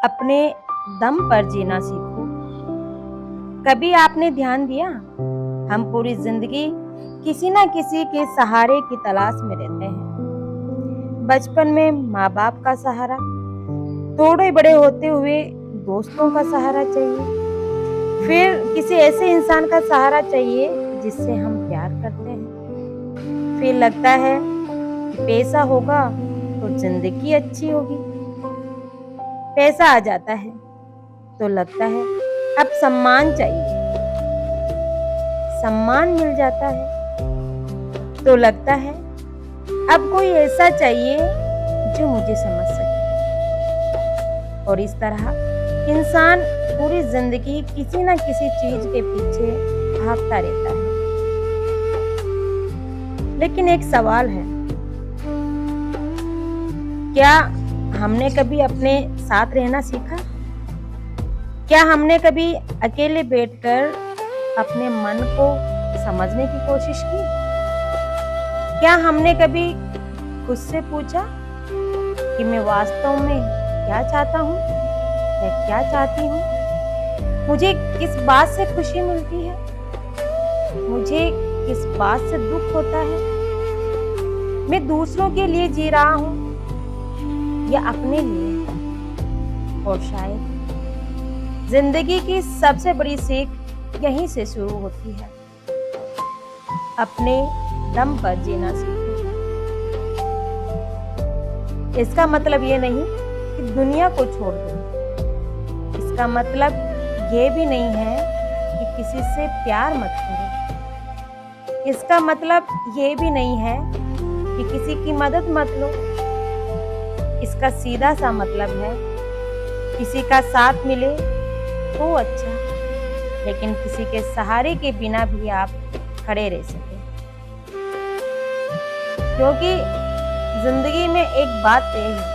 अपने दम पर जीना सीखो। कभी आपने ध्यान दिया, हम पूरी जिंदगी किसी ना किसी के सहारे की तलाश में रहते हैं। बचपन में माँ बाप का सहारा, थोड़े बड़े होते हुए दोस्तों का सहारा चाहिए, फिर किसी ऐसे इंसान का सहारा चाहिए जिससे हम प्यार करते हैं। फिर लगता है कि पैसा होगा तो जिंदगी अच्छी होगी। पैसा आ जाता है तो लगता है अब सम्मान चाहिए। सम्मान मिल जाता है तो लगता है अब कोई ऐसा चाहिए जो मुझे समझ सके। और इस तरह इंसान पूरी जिंदगी किसी न किसी चीज के पीछे भागता रहता है। लेकिन एक सवाल है, क्या हमने कभी अपने साथ रहना सीखा? क्या हमने कभी अकेले बैठकर अपने मन को समझने की कोशिश की? क्या हमने कभी खुद से पूछा कि मैं वास्तव में क्या चाहता हूँ या क्या चाहती हूँ? मुझे किस बात से खुशी मिलती है? मुझे किस बात से दुख होता है? मैं दूसरों के लिए जी रहा हूँ या अपने लिए? और शायद जिंदगी की सबसे बड़ी सीख यहीं से शुरू होती है। अपने दम पर जीना सीखो। इसका मतलब ये नहीं कि दुनिया को छोड़ दो। इसका मतलब ये भी नहीं है कि किसी से प्यार मत करो। इसका मतलब ये भी नहीं है कि किसी की मदद मत लो। इसका सीधा सा मतलब है, किसी का साथ मिले तो अच्छा, लेकिन किसी के सहारे के बिना भी आप खड़े रह सके। क्योंकि जिंदगी में एक बात तय है,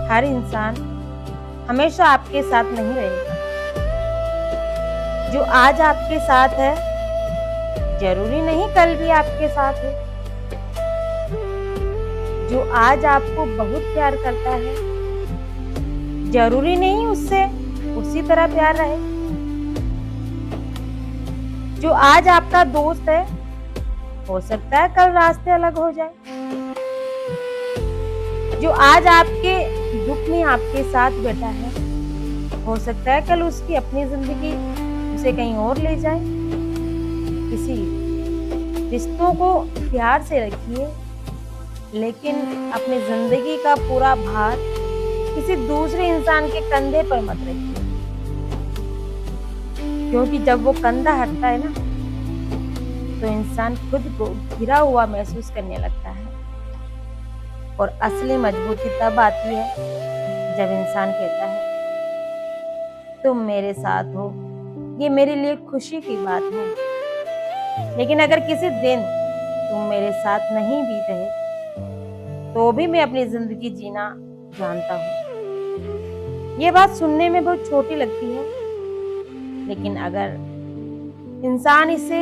हर इंसान हमेशा आपके साथ नहीं रहेगा। जो आज आपके साथ है जरूरी नहीं कल भी आपके साथ है। जो आज आपको बहुत प्यार करता है जरूरी नहीं उससे उसी तरह प्यार रहे। जो आज आपका दोस्त है हो सकता है कल रास्ते अलग हो जाए। जो आज आपके दुख में आपके साथ बैठा है हो सकता है कल उसकी अपनी जिंदगी उसे कहीं और ले जाए। इसीलिए रिश्तों को प्यार से रखिए, लेकिन अपनी जिंदगी का पूरा भार किसी दूसरे इंसान के कंधे पर मत रखिए। क्योंकि जब वो कंधा हटता है ना, तो इंसान खुद को घिरा हुआ महसूस करने लगता है। और असली मजबूती तब आती है जब इंसान कहता है तुम मेरे साथ हो, ये मेरे लिए खुशी की बात है। लेकिन अगर किसी दिन तुम मेरे साथ नहीं भी रहे तो भी मैं अपनी जिंदगी जीना जानता हूँ। ये बात सुनने में बहुत छोटी लगती है, लेकिन अगर इंसान इसे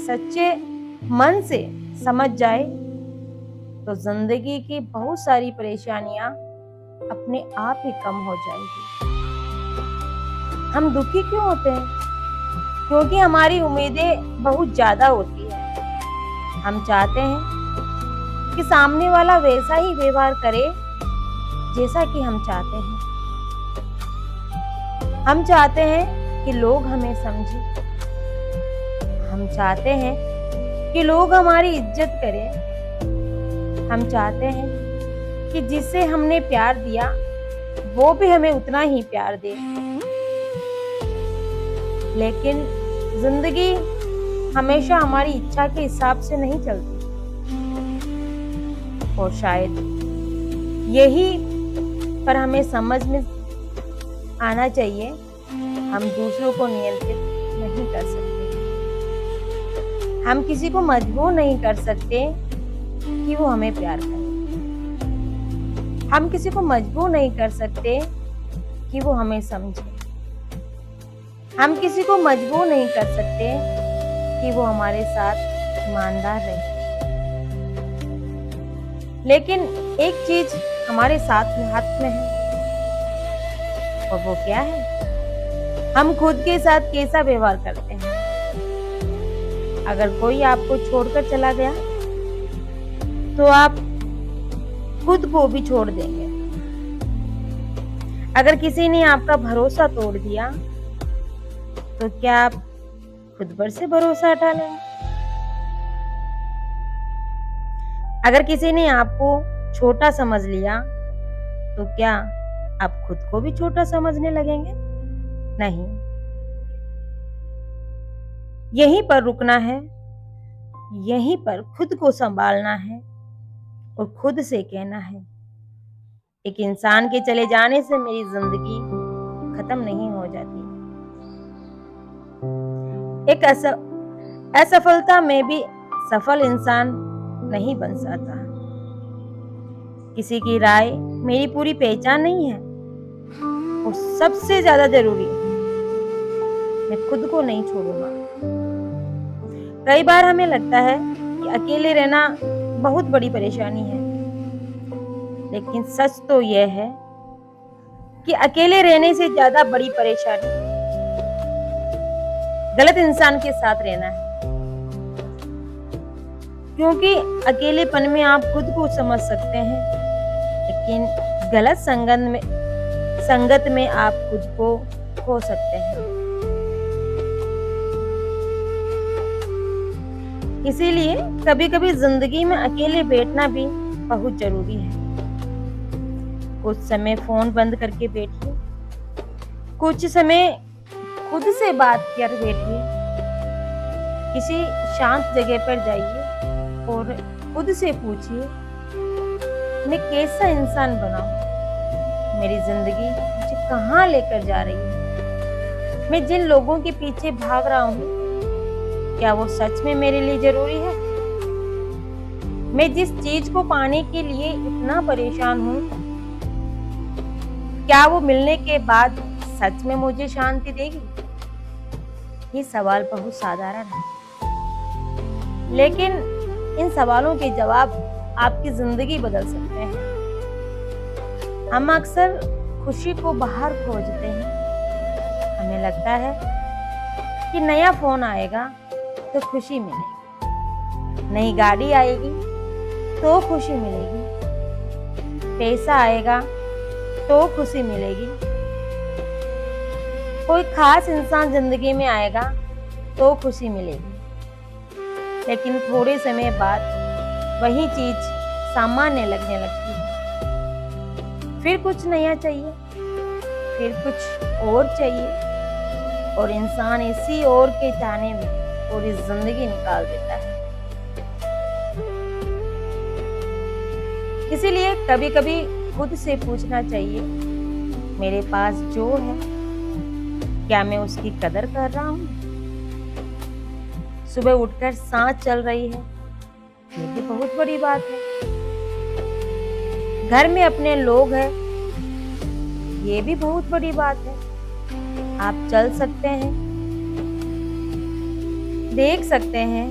सच्चे मन से समझ जाए तो जिंदगी की बहुत सारी परेशानियां अपने आप ही कम हो जाएगी। हम दुखी क्यों होते हैं? क्योंकि हमारी उम्मीदें बहुत ज्यादा होती है। हम चाहते हैं कि सामने वाला वैसा ही व्यवहार करे जैसा कि हम चाहते हैं। हम चाहते हैं कि लोग हमें समझें। हम चाहते हैं कि लोग हमारी इज्जत करें। हम चाहते हैं कि जिससे हमने प्यार दिया वो भी हमें उतना ही प्यार दे। लेकिन जिंदगी हमेशा हमारी इच्छा के हिसाब से नहीं चलती। और शायद यही पर हमें समझ में आना चाहिए, हम दूसरों को नियंत्रित नहीं कर सकते। हम किसी को मजबूर नहीं कर सकते कि वो हमें प्यार करे। हम किसी को मजबूर नहीं कर सकते कि वो हमें समझे। हम किसी को मजबूर नहीं कर सकते कि वो हमारे साथ ईमानदार रहे। लेकिन एक चीज हमारे हाथ में है, और वो क्या है, हम खुद के साथ कैसा व्यवहार करते हैं। अगर कोई आपको छोड़कर चला गया तो आप खुद को भी छोड़ देंगे। अगर किसी ने आपका भरोसा तोड़ दिया तो क्या आप खुद पर से भरोसा हटा लेंगे? अगर किसी ने आपको छोटा समझ लिया तो क्या आप खुद को भी छोटा समझने लगेंगे? नहीं। यहीं पर रुकना है, यहीं पर खुद को संभालना है और खुद से कहना है, एक इंसान के चले जाने से मेरी जिंदगी खत्म नहीं हो जाती। एक असफलता में भी सफल इंसान नहीं बन सकता। किसी की राय मेरी पूरी पहचान नहीं है और सबसे ज्यादा जरूरी, मैं खुद को नहीं छोड़ूंगा। कई बार हमें लगता है कि अकेले रहना बहुत बड़ी परेशानी है, लेकिन सच तो यह है कि अकेले रहने से ज्यादा बड़ी परेशानी गलत इंसान के साथ रहना है। क्योंकि अकेलेपन में आप खुद को समझ सकते हैं, लेकिन गलत संगत में आप खुद को खो सकते हैं। इसीलिए कभी कभी जिंदगी में अकेले बैठना भी बहुत जरूरी है। कुछ समय फोन बंद करके बैठिए, कुछ समय खुद से बात कर बैठिए, किसी शांत जगह पर जाइए और खुद से पूछिए, मैं कैसा इंसान बनाऊं? मेरी जिंदगी मुझे कहाँ लेकर जा रही है? मैं जिन लोगों के पीछे भाग रहा हूँ, क्या वो सच में मेरे लिए जरूरी है? मैं जिस चीज को पाने के लिए इतना परेशान हूँ, क्या वो मिलने के बाद सच में मुझे शांति देगी? ये सवाल बहुत साधारण है, लेकिन इन सवालों के जवाब आपकी जिंदगी बदल सकते हैं। हम अक्सर खुशी को बाहर खोजते हैं। हमें लगता है कि नया फोन आएगा तो खुशी मिलेगी, नई गाड़ी आएगी तो खुशी मिलेगी, पैसा आएगा तो खुशी मिलेगी, कोई खास इंसान जिंदगी में आएगा तो खुशी मिलेगी। लेकिन थोड़े समय बाद वही चीज सामान्य लगने लगती है। फिर कुछ नया चाहिए, फिर कुछ और चाहिए, और इंसान इसी और के चाहने में पूरी जिंदगी निकाल देता है। इसीलिए कभी कभी खुद से पूछना चाहिए, मेरे पास जो है क्या मैं उसकी कदर कर रहा हूँ? सुबह उठकर सांस चल रही है, ये भी बहुत बड़ी बात है। घर में अपने लोग हैं, ये भी बहुत बड़ी बात है। आप चल सकते हैं, देख सकते हैं,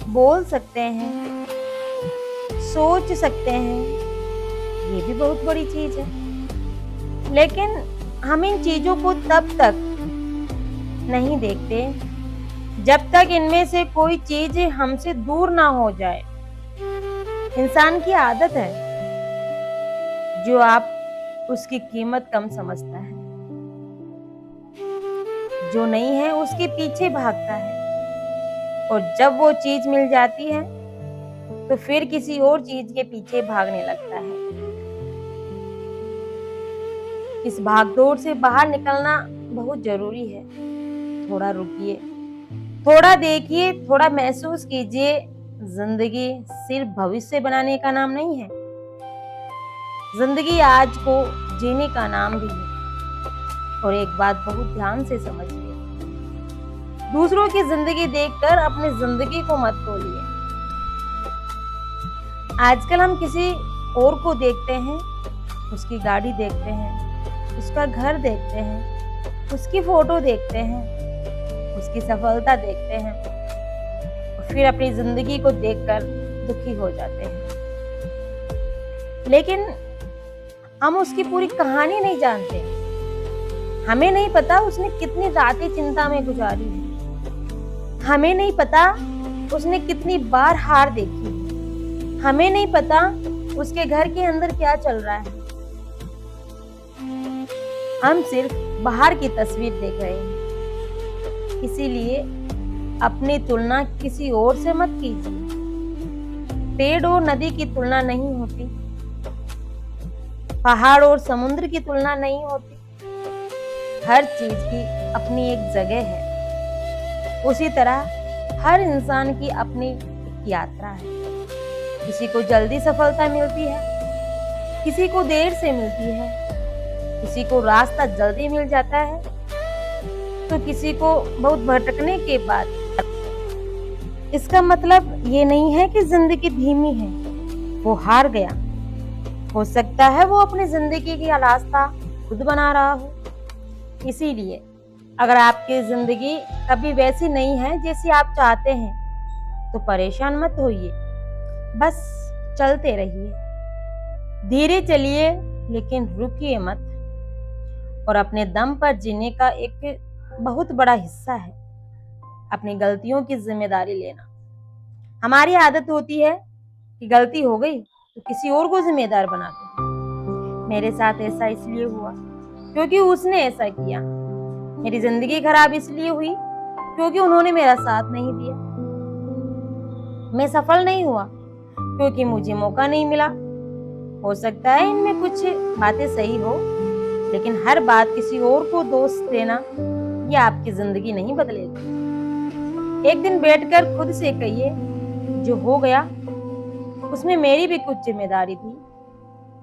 बोल सकते हैं, सोच सकते हैं, ये भी बहुत बड़ी चीज है। लेकिन हम इन चीजों को तब तक नहीं देखते जब तक इनमें से कोई चीज हमसे दूर ना हो जाए। इंसान की आदत है, जो आप उसकी कीमत कम समझता है, जो नहीं है उसके पीछे भागता है, और जब वो चीज मिल जाती है तो फिर किसी और चीज के पीछे भागने लगता है। इस भागदौड़ से बाहर निकलना बहुत जरूरी है। थोड़ा रुकिए, थोड़ा देखिए, थोड़ा महसूस कीजिए। जिंदगी सिर्फ भविष्य बनाने का नाम नहीं है, जिंदगी आज को जीने का नाम भी है। और एक बात बहुत ध्यान से समझिए, दूसरों की जिंदगी देखकर अपनी जिंदगी को मत तोलिए। आजकल हम किसी और को देखते हैं, उसकी गाड़ी देखते हैं, उसका घर देखते हैं, उसकी फोटो देखते हैं, उसकी सफलता देखते हैं, और फिर अपनी जिंदगी को देखकर दुखी हो जाते हैं। लेकिन हम उसकी पूरी कहानी नहीं जानते। हमें नहीं पता उसने कितनी रातें चिंता में गुजारी है। हमें नहीं पता उसने कितनी बार हार देखी है। हमें नहीं पता उसके घर के अंदर क्या चल रहा है। हम सिर्फ बाहर की तस्वीर देख रहे हैं। इसीलिए अपनी तुलना किसी और से मत कीजिए। पेड़ और नदी की तुलना नहीं होती, पहाड़ और समुद्र की तुलना नहीं होती। हर चीज की अपनी एक जगह है। उसी तरह हर इंसान की अपनी एक यात्रा है। किसी को जल्दी सफलता मिलती है, किसी को देर से मिलती है, किसी को रास्ता जल्दी मिल जाता है, तो किसी को बहुत भटकने के बाद। इसका मतलब ये नहीं है कि जिंदगी धीमी है, वो हार गया। हो सकता है वो अपनी जिंदगी की रास्ता खुद बना रहा हो। इसीलिए अगर आपकी जिंदगी कभी वैसी नहीं है जैसी आप चाहते हैं, तो परेशान मत होइए, बस चलते रहिए। धीरे चलिए लेकिन रुकिए मत। और अपने दम पर जीने का एक बहुत बड़ा हिस्सा है अपनी गलतियों की जिम्मेदारी लेना। हमारी आदत होती है कि गलती हो गई तो किसी और को जिम्मेदार बना दो। मेरे साथ ऐसा इसलिए हुआ क्योंकि उसने ऐसा किया। मेरी जिंदगी खराब इसलिए हुई क्योंकि उन्होंने मेरा साथ नहीं दिया। मैं सफल नहीं हुआ क्योंकि मुझे मौका नहीं मिला। हो सकता है इनमें कुछ बातें सही हो, लेकिन हर बात किसी और को दोष देना ये आपकी जिंदगी नहीं बदलेगी। एक दिन बैठकर खुद से कहिए, जो हो गया उसमें मेरी भी कुछ जिम्मेदारी थी।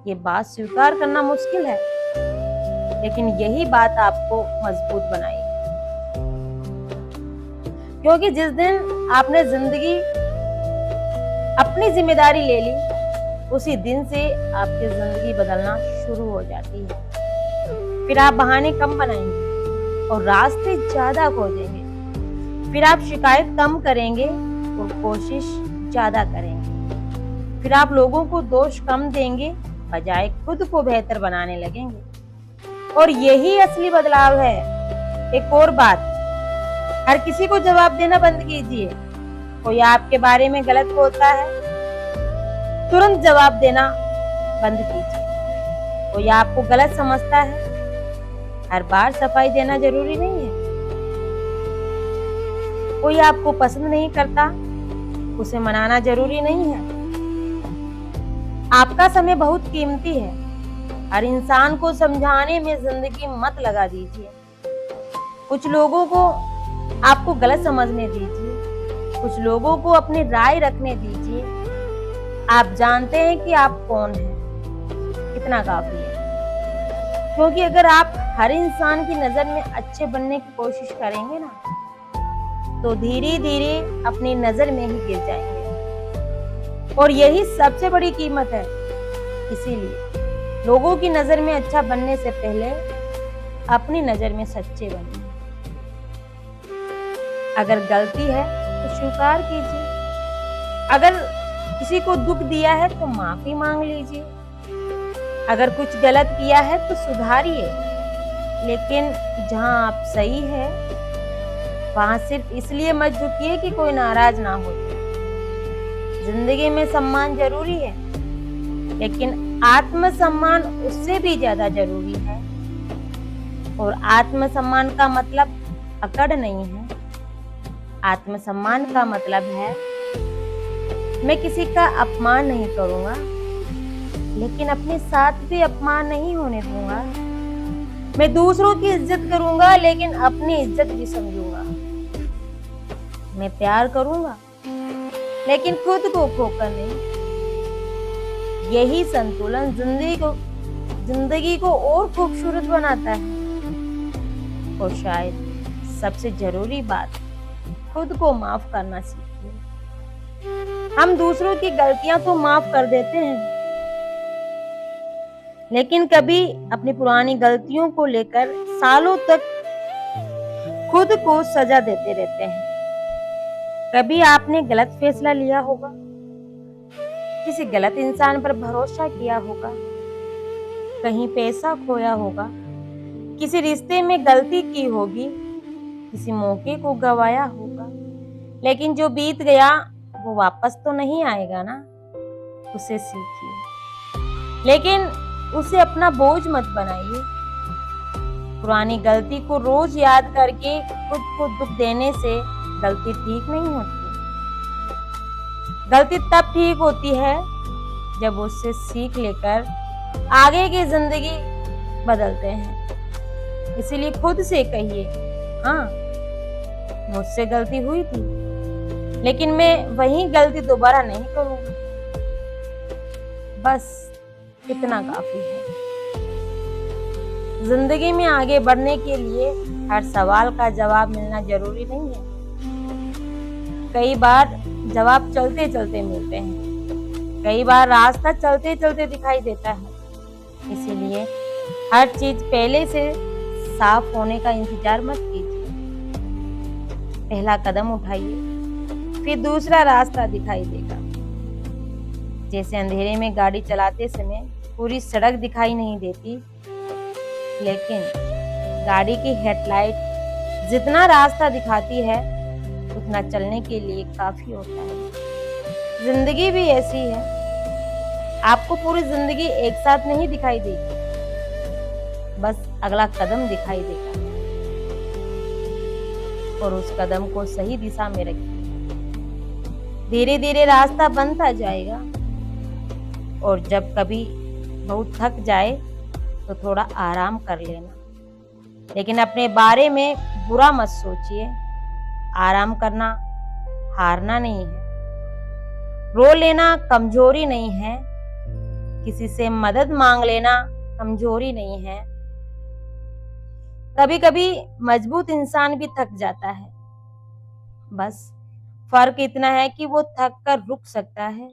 ये बात स्वीकार करना मुश्किल है, लेकिन यही बात आपको मजबूत बनाएगी। क्योंकि जिस दिन आपने जिंदगी अपनी जिम्मेदारी ले ली, उसी दिन से आपकी जिंदगी बदलना शुरू हो जाती है। फिर आप बहाने कम बनाएंगे और रास्ते ज्यादा खोजेंगे। फिर आप शिकायत कम करेंगे और कोशिश ज्यादा करेंगे। फिर आप लोगों को दोष कम देंगे, बजाय खुद को बेहतर बनाने लगेंगे। और यही असली बदलाव है। एक और बात, हर किसी को जवाब देना बंद कीजिए। कोई आपके बारे में गलत बोलता है, तुरंत जवाब देना बंद कीजिए। कोई आपको गलत समझता है, हर बार सफाई देना जरूरी नहीं है। कोई आपको पसंद नहीं करता, उसे मनाना जरूरी नहीं है। आपका समय बहुत कीमती है। हर इंसान को समझाने में जिंदगी मत लगा दीजिए। कुछ लोगों को आपको गलत समझने दीजिए, कुछ लोगों को अपनी राय रखने दीजिए। आप जानते हैं कि आप कौन हैं, इतना काफी है। क्योंकि अगर आप हर इंसान की नजर में अच्छे बनने की कोशिश करेंगे ना, तो धीरे धीरे अपनी नजर में ही गिर जाएंगे। और यही सबसे बड़ी कीमत है। इसीलिए लोगों की नजर में अच्छा बनने से पहले अपनी नजर में सच्चे बनिए। अगर गलती है तो स्वीकार कीजिए। अगर किसी को दुख दिया है तो माफी मांग लीजिए। अगर कुछ गलत किया है तो सुधारिए। लेकिन जहां आप सही है, वहां सिर्फ इसलिए मत झुकिए कि कोई नाराज ना हो। जिंदगी में सम्मान जरूरी है, लेकिन आत्मसम्मान उससे भी ज्यादा जरूरी है। और आत्मसम्मान का मतलब अकड़ नहीं है। आत्मसम्मान का मतलब है, मैं किसी का अपमान नहीं करूंगा, लेकिन अपने साथ भी अपमान नहीं होने दूंगा। मैं दूसरों की इज्जत करूंगा, लेकिन अपनी इज्जत भी समझूंगा। मैं प्यार करूंगा, लेकिन खुद को खोकर नहीं। यही संतुलन जिंदगी को और खूबसूरत बनाता है। और शायद सबसे जरूरी बात, खुद को माफ करना सीखिए। हम दूसरों की गलतियां तो माफ कर देते हैं, लेकिन कभी अपनी पुरानी गलतियों को लेकर सालों तक खुद को सजा देते रहते हैं। कभी आपने गलत फैसला लिया होगा, किसी गलत इंसान पर भरोसा किया होगा, कहीं पैसा खोया होगा, किसी रिश्ते में गलती की होगी, किसी मौके को गवाया होगा, लेकिन जो बीत गया वो वापस तो नहीं आएगा ना। उसे सीखिए, लेकिन उसे अपना बोझ मत बनाइए। पुरानी गलती को रोज याद करके खुद को दुख देने से गलती ठीक नहीं होती। गलती तब ठीक होती है जब उससे सीख लेकर आगे की जिंदगी बदलते हैं। इसीलिए खुद से कहिए, हाँ मुझसे गलती हुई थी, लेकिन मैं वही गलती दोबारा नहीं करूंगा। बस इतना काफी है। जिंदगी में आगे बढ़ने के लिए हर सवाल का जवाब मिलना जरूरी नहीं है। कई बार जवाब चलते चलते मिलते हैं, कई बार रास्ता चलते चलते दिखाई देता है। इसीलिए हर चीज पहले से साफ होने का इंतजार मत कीजिए। पहला कदम उठाइए, फिर दूसरा रास्ता दिखाई देगा। जैसे अंधेरे में गाड़ी चलाते समय पूरी सड़क दिखाई नहीं देती, लेकिन गाड़ी की हेडलाइट जितना रास्ता दिखाती है उतना चलने के लिए काफी होता है। जिंदगी भी ऐसी है, आपको पूरी जिंदगी एक साथ नहीं दिखाई देगी, बस अगला कदम दिखाई देगा और उस कदम को सही दिशा में रखिए। धीरे धीरे रास्ता बनता जाएगा और जब कभी बहुत थक जाए तो थोड़ा आराम कर लेना, लेकिन अपने बारे में बुरा मत सोचिए। आराम करना हारना नहीं है, रो लेना कमजोरी नहीं है, किसी से मदद मांग लेना कमजोरी नहीं है। कभी कभी मजबूत इंसान भी थक जाता है, बस फर्क इतना है कि वो थक कर रुक सकता है,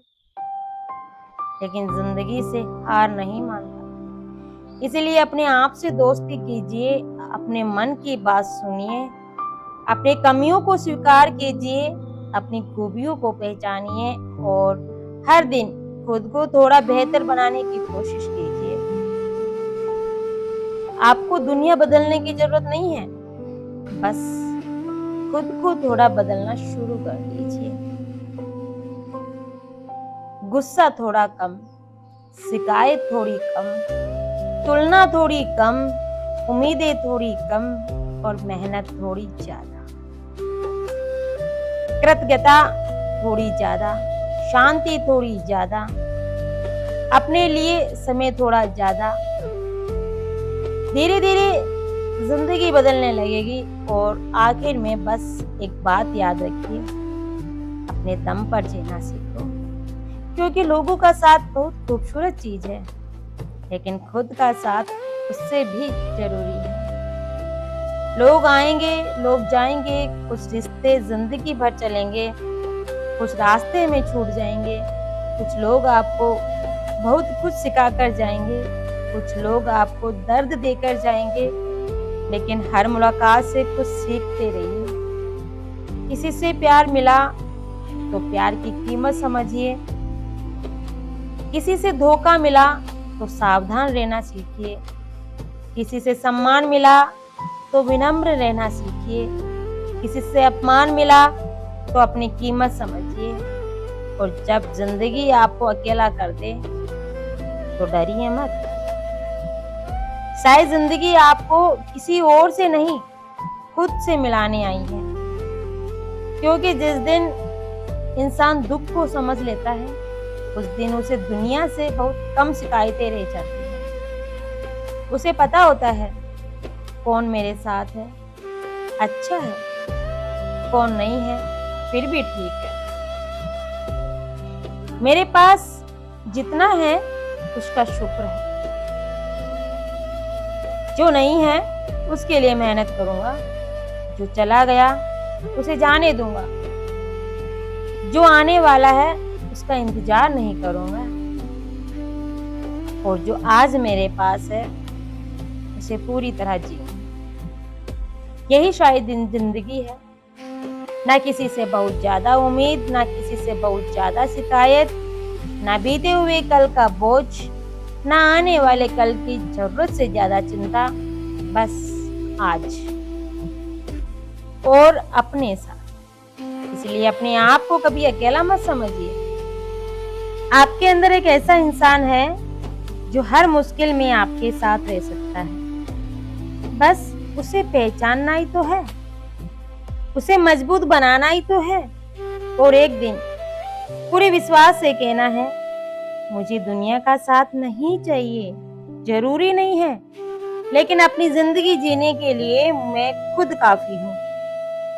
लेकिन जिंदगी से हार नहीं मानता। इसीलिए अपने आप से दोस्ती कीजिए, अपने मन की बात सुनिए, अपनी कमियों को स्वीकार कीजिए, अपनी खूबियों को पहचानिए और हर दिन खुद को थोड़ा बेहतर बनाने की कोशिश कीजिए। आपको दुनिया बदलने की जरूरत नहीं है, बस खुद को थोड़ा बदलना शुरू कर दीजिए। गुस्सा थोड़ा कम, शिकायत थोड़ी कम, तुलना थोड़ी कम, उम्मीदें थोड़ी कम और मेहनत थोड़ी ज्यादा, कृतज्ञता थोड़ी ज्यादा, शांति थोड़ी ज्यादा, अपने लिए समय थोड़ा ज्यादा। धीरे धीरे जिंदगी बदलने लगेगी और आखिर में बस एक बात याद रखिए, अपने दम पर जीना सीखो, क्योंकि लोगों का साथ बहुत खूबसूरत चीज है, लेकिन खुद का साथ उससे भी जरूरी है। लोग आएंगे, लोग जाएंगे, कुछ रिश्ते जिंदगी भर चलेंगे, कुछ रास्ते में छूट जाएंगे, कुछ लोग आपको बहुत कुछ सिखा कर जाएंगे, कुछ लोग आपको दर्द देकर जाएंगे, लेकिन हर मुलाकात से कुछ सीखते रहिए। किसी से प्यार मिला तो प्यार की कीमत समझिए, किसी से धोखा मिला तो सावधान रहना सीखिए, किसी से सम्मान मिला तो विनम्र रहना सीखिए, किसी से अपमान मिला तो अपनी कीमत समझिए। और जब जिंदगी आपको अकेला कर दे तो डरिए मत। शायद जिंदगी आपको किसी और से नहीं, खुद से मिलाने आई है, क्योंकि जिस दिन इंसान दुख को समझ लेता है उस दिन उसे दुनिया से बहुत कम शिकायतें रह जाती हैं। उसे पता होता है कौन मेरे साथ है, अच्छा है, कौन नहीं है, फिर भी ठीक है। मेरे पास जितना है उसका शुक्र है, जो नहीं है उसके लिए मेहनत करूंगा, जो चला गया उसे जाने दूंगा, जो आने वाला है उसका इंतजार नहीं करूंगा, और जो आज मेरे पास है उसे पूरी तरह जीऊंगा। यही शायद जिंदगी है, ना किसी से बहुत ज्यादा उम्मीद, ना किसी से बहुत ज्यादा शिकायत, ना बीते हुए कल का बोझ, ना आने वाले कल की जरूरत से ज्यादा चिंता बस आज और अपने साथ। इसलिए अपने आप को कभी अकेला मत समझिए। आपके अंदर एक ऐसा इंसान है जो हर मुश्किल में आपके साथ रह सकता है। बस उसे पहचानना ही तो है, उसे मजबूत बनाना ही तो है और एक दिन पूरे विश्वास से कहना है, मुझे दुनिया का साथ नहीं चाहिए, जरूरी नहीं है, लेकिन अपनी जिंदगी जीने के लिए मैं खुद काफी हूँ।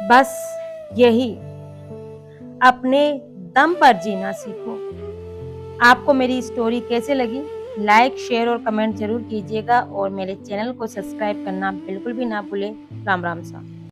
बस यही, अपने दम पर जीना सीखो। आपको मेरी स्टोरी कैसे लगी? लाइक, शेयर और कमेंट जरूर कीजिएगा और मेरे चैनल को सब्सक्राइब करना बिल्कुल भी ना भूलें। राम राम सा।